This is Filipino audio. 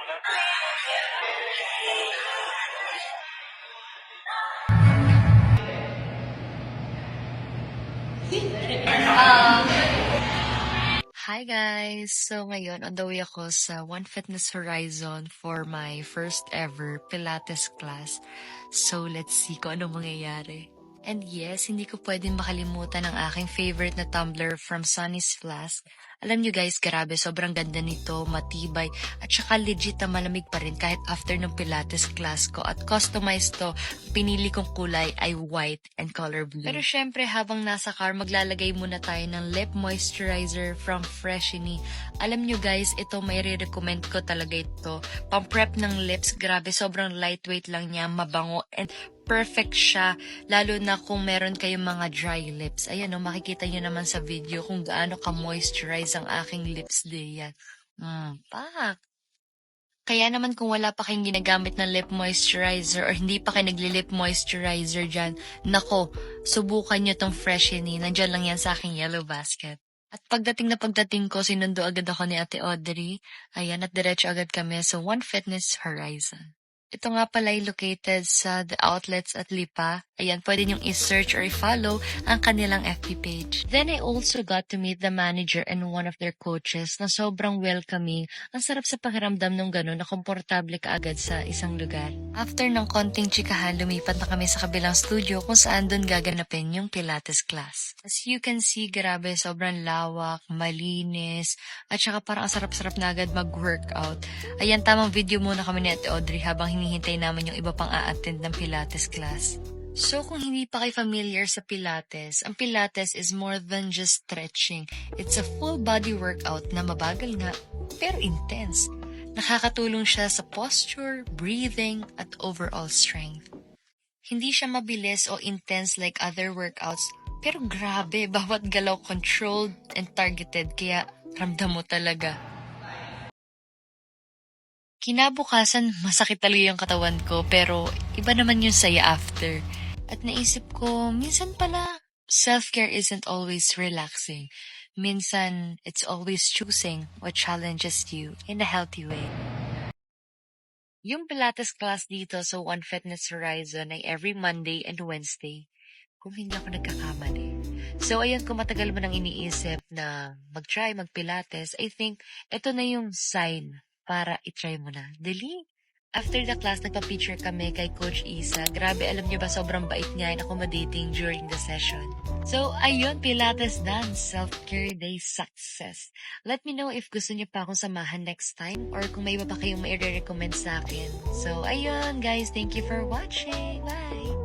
Hi guys! So ngayon, on the way ako sa One Fitness Horizon for my first ever Pilates class. So let's see kung ano mangyayari. And yes, hindi ko pwedeng makalimutan ang aking favorite na tumbler from Sunny's Flask. Alam nyo guys, grabe, sobrang ganda nito, matibay, at saka legit na malamig pa rin kahit after ng Pilates class ko. At customized to, pinili kong kulay ay white and color blue. Pero syempre, habang nasa car, maglalagay muna tayo ng lip moisturizer from Freshini. Alam nyo guys, ito may re-recommend ko talaga ito. Pang-prep ng lips, grabe, sobrang lightweight lang niya, mabango, and perfect siya, lalo na kung meron kayong mga dry lips. Ayan o, makikita nyo naman sa video kung gaano ka-moisturize ang aking lips diyan. Pak! Kaya naman kung wala pa kayong ginagamit ng lip moisturizer or hindi pa kayo nagli-lip moisturizer dyan, nako, subukan nyo tong Freshini. Nandyan lang yan sa aking yellow basket. At pagdating ko, sinundo agad ako ni Ate Audrey. Ayan, at diretso agad kami sa One Fitness Horizon. Ito nga pala ay located sa The Outlets at Lipa. Ayan, pwede niyong i-search or i-follow ang kanilang FB page. Then I also got to meet the manager and one of their coaches na sobrang welcoming. Ang sarap sa pakiramdam nung gano'n na komportable ka agad sa isang lugar. After ng konting chikahan, lumipat na kami sa kabilang studio kung saan doon gaganapin yung Pilates class. As you can see, grabe, sobrang lawak, malinis, at saka parang ang sarap-sarap na agad mag-workout. Ayan, tamang video muna kami ni Ate Audrey habang hinihintay naman yung iba pang a-attend ng Pilates class. So kung hindi pa kayo familiar sa Pilates, ang Pilates is more than just stretching. It's a full body workout na mabagal nga, pero intense. Nakakatulong siya sa posture, breathing, at overall strength. Hindi siya mabilis o intense like other workouts, pero grabe, bawat galaw controlled and targeted, kaya ramdam mo talaga. Kinabukasan, masakit talaga yung katawan ko, pero iba naman yung saya after. At naisip ko, minsan pala, self-care isn't always relaxing. Minsan, it's always choosing what challenges you in a healthy way. Yung Pilates class dito sa One Fitness Horizon ay every Monday and Wednesday, kung hindi ako nagkakamali. So, ayun, kung matagal mo nang iniisip na mag-try, mag-Pilates, I think ito na yung sign para i-try mo na. Dali! After the class, nagpa-picture kami kay Coach Isa. Grabe, alam niyo ba, sobrang bait niya and accommodating during the session. So, ayun, Pilates done. Self-care day success. Let me know if gusto niyo pa akong samahan next time or kung may iba pa kayong mai-recommend sa akin. So, ayun, guys, thank you for watching. Bye!